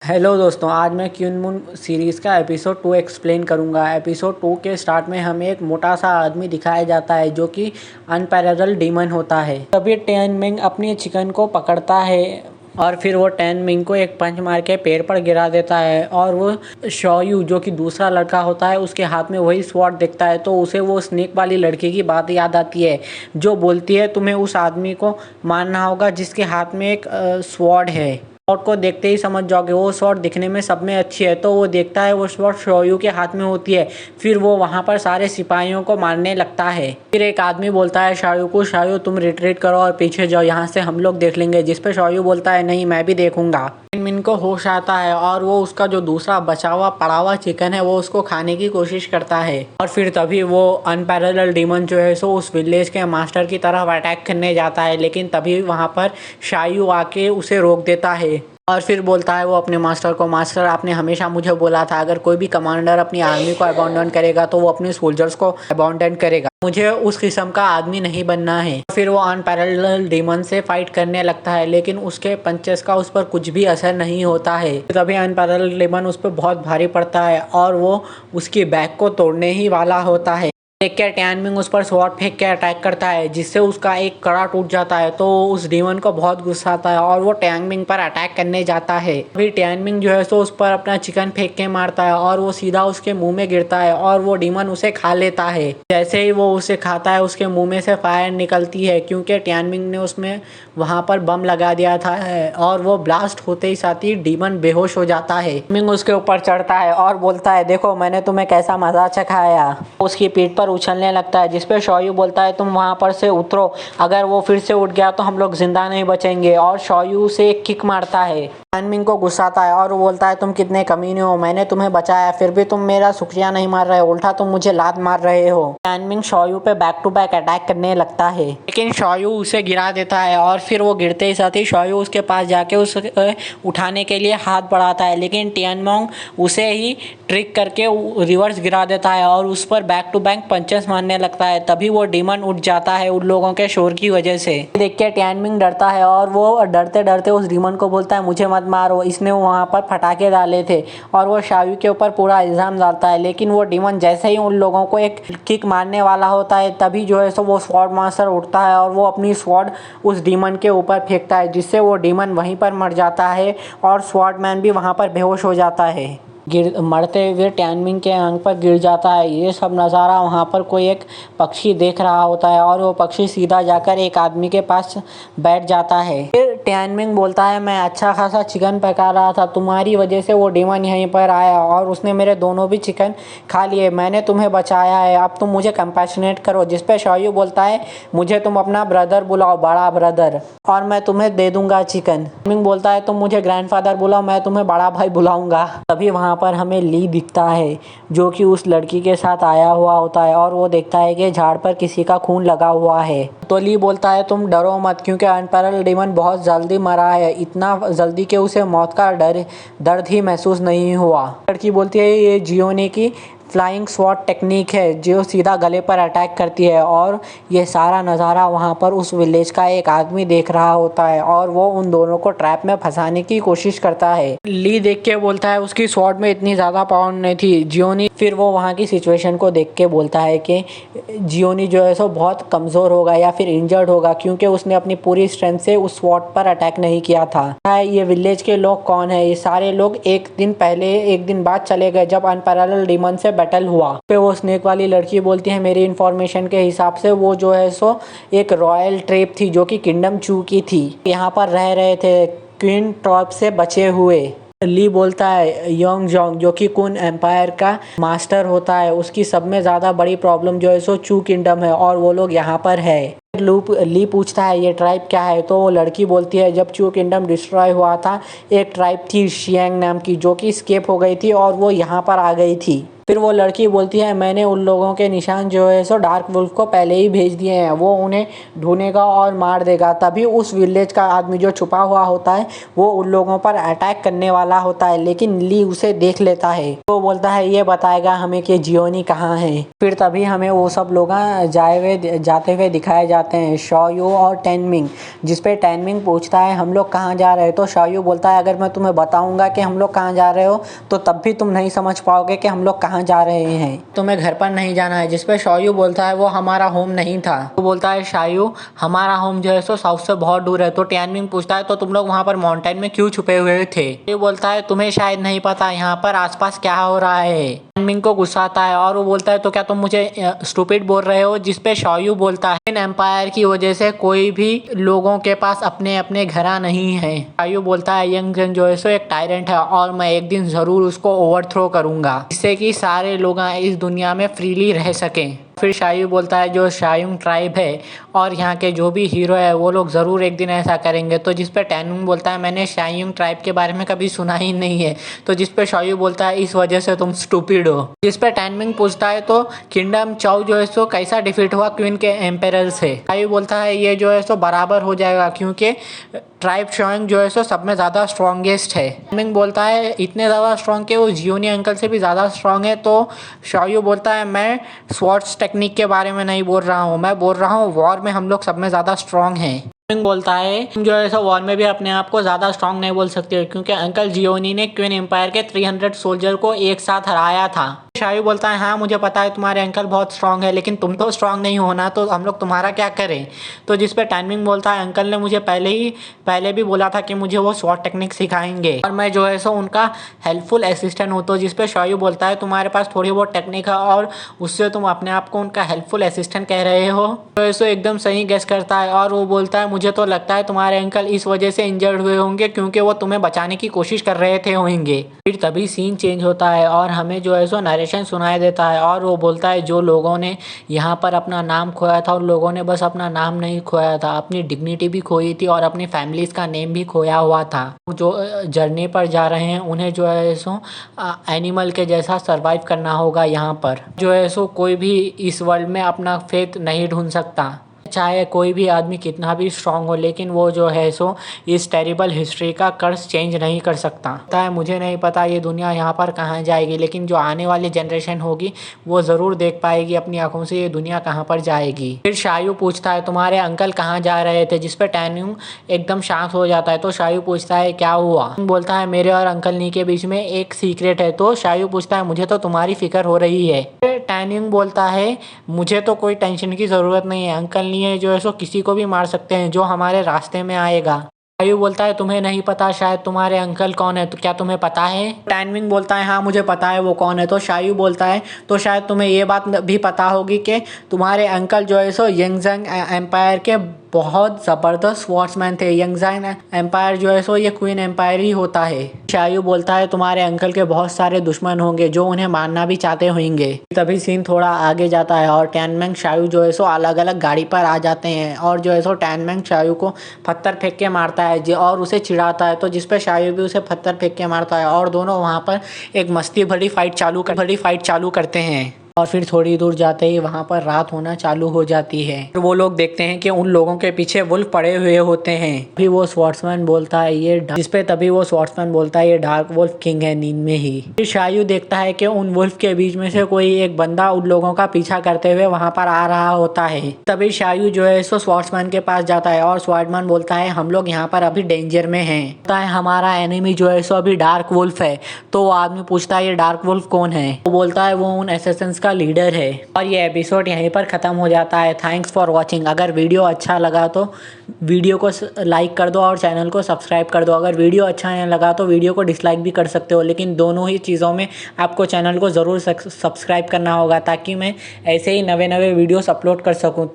Hello दोस्तों, आज मैं क्यून मून सीरीज़ का एपिसोड 2 एक्सप्लेन करूंगा। एपिसोड 2 के स्टार्ट में हमें एक मोटा सा आदमी दिखाया जाता है जो कि अनपैरेलल डीमन होता है। तभी टैन मिंग अपनी चिकन को पकड़ता है और फिर वो टैन मिंग को एक पंच मार के पेड़ पर गिरा देता है। और वो शॉयू जो कि दूसरा लड़का होता है उसके हाथ में वही स्वॉर्ड दिखता है, तो उसे वो स्नेक वाली लड़की की बात याद आती है जो बोलती है तुम्हें उस आदमी को मारना होगा जिसके हाथ में एक स्वॉर्ड है। शॉट को देखते ही समझ जाओगे वो शॉट दिखने में सब में अच्छी है, तो वो देखता है वो शॉट शोयू के हाथ में होती है। फिर वो वहाँ पर सारे सिपाहियों को मारने लगता है। फिर एक आदमी बोलता है शायू को, शायू तुम रिट्रीट करो और पीछे जाओ, यहाँ से हम लोग देख लेंगे। जिस पे शायू बोलता है नहीं, मैं भी देखूंगा। मिन को होश आता है और वो उसका जो दूसरा बचा हुआ पड़ा हुआ चिकन है वो उसको खाने की कोशिश करता है। और फिर तभी वो अनपैरेलल डीमन जो है सो उस विलेज के मास्टर की तरफ अटैक करने जाता है, लेकिन तभी वहाँ पर शायू आके उसे रोक देता है। और फिर बोलता है वो अपने मास्टर को, मास्टर आपने हमेशा मुझे बोला था अगर कोई भी कमांडर अपनी आर्मी को अबॉन्डन करेगा तो वो अपने सोल्जर्स को अबॉन्डन करेगा, मुझे उस किस्म का आदमी नहीं बनना है। फिर वो अनपैरेलल डीमन से फाइट करने लगता है, लेकिन उसके पंचेस का उस पर कुछ भी असर नहीं होता है। तभी अनपैरेलल डीमन उस पर बहुत भारी पड़ता है और वो उसकी बैक को तोड़ने ही वाला होता है। देख के टैन मिंग उस पर स्वॉर्ड फेंक के अटैक करता है, जिससे उसका एक कड़ा टूट जाता है। तो उस डीमन को बहुत गुस्सा आता है और वो टैन मिंग पर अटैक करने जाता है। फिर टैन मिंग जो है सो उस पर अपना चिकन फेंक के मारता है और वो सीधा उसके मुंह में गिरता है और वो डीमन उसे खा लेता है। जैसे ही वो उसे खाता है उसके मुंह में से फायर निकलती है, क्योंकि टैन मिंग ने उसमें वहां पर बम लगा दिया था और वो ब्लास्ट होते ही साथ ही डीमन बेहोश हो जाता है। मिंग उसके ऊपर चढ़ता है और बोलता है देखो मैंने तुम्हें कैसा मजा चखाया। उसकी पीठ पर उछलने लगता है, जिसपे शॉयू बोलता है तुम वहां पर से उतरो, अगर वो फिर से उठ गया तो हम लोग जिंदा नहीं बचेंगे। और शॉयू से एक किक मारता है। टैन मिंग को गुस्सा आता है और वो बोलता है तुम कितने कमीने हो, मैंने तुम्हें बचाया फिर भी तुम मेरा शुक्रिया नहीं मार रहे हो, उल्टा तुम मुझे लात मार रहे हो। टैन मिंग शॉयू पे बैक टू बैक अटैक करने लगता है, लेकिन शॉयू उसे गिरा देता है और फिर वो गिरते ही साथ ही शॉयू उसके पास जाके उसे उठाने के लिए हाथ बढ़ाता है, लेकिन टैन मिंग उसे ही ट्रिक करके रिवर्स गिरा देता है और उस पर बैक टू बैक पंचेस मारने लगता है। तभी वो डीमन उठ जाता है उन लोगों के शोर की वजह से। देख के टैन मिंग डरता है और वो डरते डरते उस डीमन को बोलता है मुझे मत मारो, इसने वहाँ पर फटाके डाले थे। और वो शायू के ऊपर पूरा इल्जाम डालता है, लेकिन वो डीमन जैसे ही उन लोगों को एक किक मारने वाला होता है तभी जो है सो वो स्वॉर्ड मास्टर उठता है और वो अपनी स्वॉर्ड उस डीमन के ऊपर फेंकता है, जिससे वो डीमन वहीं पर मर जाता है और स्वॉर्ड मैन भी वहाँ पर बेहोश हो जाता है। मरते हुए टैन मिंग के आंख पर गिर जाता है। ये सब नज़ारा वहाँ पर कोई एक पक्षी देख रहा होता है और वो पक्षी सीधा जाकर एक आदमी के पास बैठ जाता है। फिर टैन मिंग बोलता है मैं अच्छा खासा चिकन पका रहा था, तुम्हारी वजह से वो डीमन यहीं पर आया और उसने मेरे दोनों भी चिकन खा लिए, मैंने तुम्हें बचाया है, अब तुम मुझे कंपैशनेट करो। जिस पे शॉयू बोलता है मुझे तुम अपना ब्रदर बुलाओ, बड़ा ब्रदर, और मैं तुम्हें दे दूंगा चिकन। मिंग बोलता है तुम मुझे ग्रैंडफादर बुलाओ, मैं तुम्हें बड़ा भाई बुलाऊंगा। तभी वहाँ पर हमें ली दिखता है जो कि उस लड़की के साथ आया हुआ होता है और वो देखता है कि झाड़ पर किसी का खून लगा हुआ है। तो ली बोलता है तुम डरो मत, क्योंकि अनपैरेलल डीमन बहुत जल्दी मरा है, इतना जल्दी कि उसे मौत का दर्द ही महसूस नहीं हुआ। लड़की बोलती है ये जियोनी की फ्लाइंग स्वॉट टेक्निक है जो सीधा गले पर अटैक करती है। और ये सारा नज़ारा वहाँ पर उस विलेज का एक आदमी देख रहा होता है और वो उन दोनों को ट्रैप में फंसाने की कोशिश करता है। ली देख के बोलता है उसकी स्वॉर्ड में इतनी ज़्यादा पावर नहीं थी। जियोनी फिर वो वहाँ की सिचुएशन को देख के बोलता है कि जियोनी जो है सो बहुत कमज़ोर होगा या फिर इंजर्ड होगा, क्योंकि उसने अपनी पूरी स्ट्रेंथ से उस स्वॉर्ड पर अटैक नहीं किया था। ये विलेज के लोग कौन है, ये सारे लोग एक दिन पहले एक दिन बाद चले गए जब अनपैरेलल डीमन से बैटल हुआ। पे वो स्नेक वाली लड़की बोलती है मेरी इन्फॉर्मेशन के हिसाब से वो जो है सो एक रॉयल ट्रेप थी जो कि किंगडम चू की थी, यहाँ पर रह रहे थे क्वीन ट्रॉप से बचे हुए। ली बोलता है योंग जोंग जो कि कुन एम्पायर का मास्टर होता है, उसकी सब में ज़्यादा बड़ी प्रॉब्लम जो है सो चू किंगडम है और वो लोग यहाँ पर है। ली पूछता है ये ट्राइब क्या है, तो वो लड़की बोलती है जब चू किंगडम डिस्ट्रॉय हुआ था एक ट्राइब थी शियांग नाम की जो कि स्केप हो गई थी और वो यहाँ पर आ गई थी। फिर वो लड़की बोलती है मैंने उन लोगों के निशान जो है सो डार्क वुल्फ को पहले ही भेज दिए हैं, वो उन्हें ढूंढेगा और मार देगा। तभी उस विलेज का आदमी जो छुपा हुआ होता है वो उन लोगों पर अटैक करने वाला होता है, लेकिन ली उसे देख लेता है। वो बोलता है ये बताएगा हमें कि जियोनी कहाँ है। फिर तभी हमें वो सब लोग जाते हुए दिखाए जाते हैं, शॉयू और टेनमिंग। जिसपे टेनमिंग पूछता है हम लोग कहाँ जा रहे हैं, तो शॉयू बोलता है अगर मैं तुम्हें बताऊंगा कि हम लोग कहाँ जा रहे हो तो तब भी तुम नहीं समझ पाओगे कि हम लोग कहाँ जा रहे हैं, तुम्हें घर पर नहीं जाना है। जिसपे शॉयू बोलता है वो हमारा होम नहीं था। तो बोलता है शायू हमारा होम जो है सो साउथ से बहुत दूर है। तो टेनमिंग पूछता है तो तुम लोग वहाँ पर माउंटेन में क्यों छुपे हुए थे। ये बोलता है तुम्हें शायद नहीं पता यहाँ पर आसपास क्या हो रहा है। टेनमिंग को गुस्सा आता है और वो बोलता है तो क्या तुम मुझे स्टूपिड बोल रहे हो। जिसपे शॉयू बोलता है इन एम्पायर की वजह से कोई भी लोगों के पास अपने अपने घरा नहीं है। शॉयू बोलता है यंग जन जो है सो एक टायरेंट है और मैं एक दिन जरूर उसको ओवरथ्रो करूंगा, जिससे कि सारे लोग इस दुनिया में फ्रीली रह सकें। फिर शायू बोलता है जो शायुंग ट्राइब है और यहाँ के जो भी हीरो है वो लोग ज़रूर एक दिन ऐसा करेंगे। तो जिस पे टेनमिंग बोलता है मैंने शायुंग ट्राइब के बारे में कभी सुना ही नहीं है। तो जिस पे शायू बोलता है इस वजह से तुम स्टूपिड हो। जिस पे टेनमिंग पूछता है तो किंगडम चाओ जो है सो कैसा डिफीट हुआ क्वीन के एम्पेरर से। शायू बोलता है ये जो है सो बराबर हो जाएगा क्योंकि ट्राइब शायुंग जो है सो सब में ज़्यादा स्ट्रॉन्गेस्ट है। टेनमिंग बोलता है इतने ज़्यादा स्ट्रॉन्ग के वो जियोनी अंकल से भी ज़्यादा स्ट्रॉन्ग है। तो शायू बोलता है मैं स्वॉर्ड्स टेक्निक के बारे में नहीं बोल रहा हूँ, मैं बोल रहा हूँ वॉर में हम लोग सब में ज़्यादा स्ट्रॉन्ग हैं। बोलता है तुम जो है सो वॉर में भी अपने आप को ज़्यादा स्ट्रॉन्ग नहीं बोल सकते क्योंकि अंकल जियोनी ने क्वीन एम्पायर के 300 सोल्जर को एक साथ हराया था। शायू बोलता है हाँ मुझे पता है तुम्हारे अंकल बहुत स्ट्रॉन्ग है, लेकिन तुम तो स्ट्रॉन्ग नहीं हो ना, तो हम लोग तुम्हारा क्या करें। तो जिस पे टाइमिंग बोलता है अंकल ने मुझे पहले भी बोला था कि मुझे वो स्वॉर्ड टेक्निक सिखाएंगे और मैं जो है सो उनका हेल्पफुल असिस्टेंट हूँ। तो जिस पे शायू बोलता है तुम्हारे पास थोड़ी बहुत टेक्निक है और उससे तुम अपने आप को उनका हेल्पफुल असिस्टेंट कह रहे हो। तो ऐसो एकदम सही गेस करता है और वो बोलता है मुझे तो लगता है तुम्हारे अंकल इस वजह से इंजर्ड हुए होंगे क्योंकि वो तुम्हें बचाने की कोशिश कर रहे थे होंगे। फिर तभी सीन चेंज होता है और हमें जो है सो नरेशन सुनाई देता है और वो बोलता है जो लोगों ने यहाँ पर अपना नाम खोया था उन लोगों ने बस अपना नाम नहीं खोया था, अपनी डिग्निटी भी खोई थी और अपनी फैमिलीज का नेम भी खोया हुआ था। जो जर्नी पर जा रहे हैं उन्हें जो है सो एनिमल के जैसा सरवाइव करना होगा। यहाँ पर जो है सो कोई भी इस वर्ल्ड में अपना फेथ नहीं ढूंढ सकता, चाहे कोई भी आदमी कितना भी स्ट्रांग हो, लेकिन वो जो है सो इस टेरिबल हिस्ट्री का कर्स चेंज नहीं कर सकता है। मुझे नहीं पता ये दुनिया यहाँ पर कहाँ जाएगी, लेकिन जो आने वाली जनरेशन होगी वो ज़रूर देख पाएगी अपनी आंखों से ये दुनिया कहाँ पर जाएगी। फिर शायू पूछता है तुम्हारे अंकल कहाँ जा रहे थे, जिस पर टैन्यू एकदम शांत हो जाता है। तो शायू पूछता है क्या हुआ। बोलता है मेरे और अंकल नी के बीच में एक सीक्रेट है। तो शायू पूछता है मुझे तो तुम्हारी फिक्र हो रही है। टैन्यू बोलता है मुझे तो कोई टेंशन की ज़रूरत नहीं है, अंकल नी जो है सो किसी को भी मार सकते हैं जो हमारे रास्ते में आएगा। शायू बोलता है तुम्हें नहीं पता शायद तुम्हारे अंकल कौन है, तो क्या तुम्हें पता है। टाइमिंग बोलता है हाँ मुझे पता है वो कौन है। तो शायू बोलता है तो शायद तुम्हें ये बात भी पता होगी कि तुम्हारे अंकल जो है सो यंगजंग एम्पायर के बहुत ज़बरदस्त स्वॉर्ड्समैन थे। यंगजंग एम्पायर जो है सो ये क्वीन एम्पायर ही होता है। शायू बोलता है तुम्हारे अंकल के बहुत सारे दुश्मन होंगे जो उन्हें मारना भी चाहते होंगे। तभी सीन थोड़ा आगे जाता है और टैनमेंग शायू जो है सो अलग अलग गाड़ी पर आ जाते हैं और जो है सो टैनमेंग शायू को पत्थर फेंक के मारता है और उसे चिढ़ाता है। तो जिस पे शायू भी उसे पत्थर फेंक के मारता है और दोनों वहाँ पर एक मस्ती भरी फाइट चालू करते हैं। और फिर थोड़ी दूर जाते ही वहाँ पर रात होना चालू हो जाती है। फिर वो लोग देखते हैं कि उन लोगों के पीछे वुल्फ पड़े हुए होते हैं। फिर वो स्वॉर्ड्समैन बोलता है ये डार्क वुल्फ किंग है नींद में ही। फिर शायू देखता है कि उन वुल्फ के बीच में से कोई एक बंदा उन लोगों का पीछा करते हुए वहाँ पर आ रहा होता है। तभी शायू जो है सो स्वॉर्ड्समैन के पास जाता है और स्वॉर्ड्समैन बोलता है हम लोग यहाँ पर अभी डेंजर में हैं। बोलता है हमारा एनिमी जो है सो अभी डार्क वुल्फ है। तो वो आदमी पूछता है ये डार्क वुल्फ कौन है। वो बोलता है वो उन एसेसिन्स का लीडर है। और ये एपिसोड यहीं पर ख़त्म हो जाता है। Thanks for watching. अगर वीडियो अच्छा लगा तो वीडियो को लाइक कर दो और चैनल को सब्सक्राइब कर दो। अगर वीडियो अच्छा नहीं लगा तो वीडियो को डिसलाइक भी कर सकते हो, लेकिन दोनों ही चीज़ों में आपको चैनल को ज़रूर सब्सक्राइब करना होगा ताकि मैं ऐसे ही नए वीडियोस अपलोड कर सकूँ।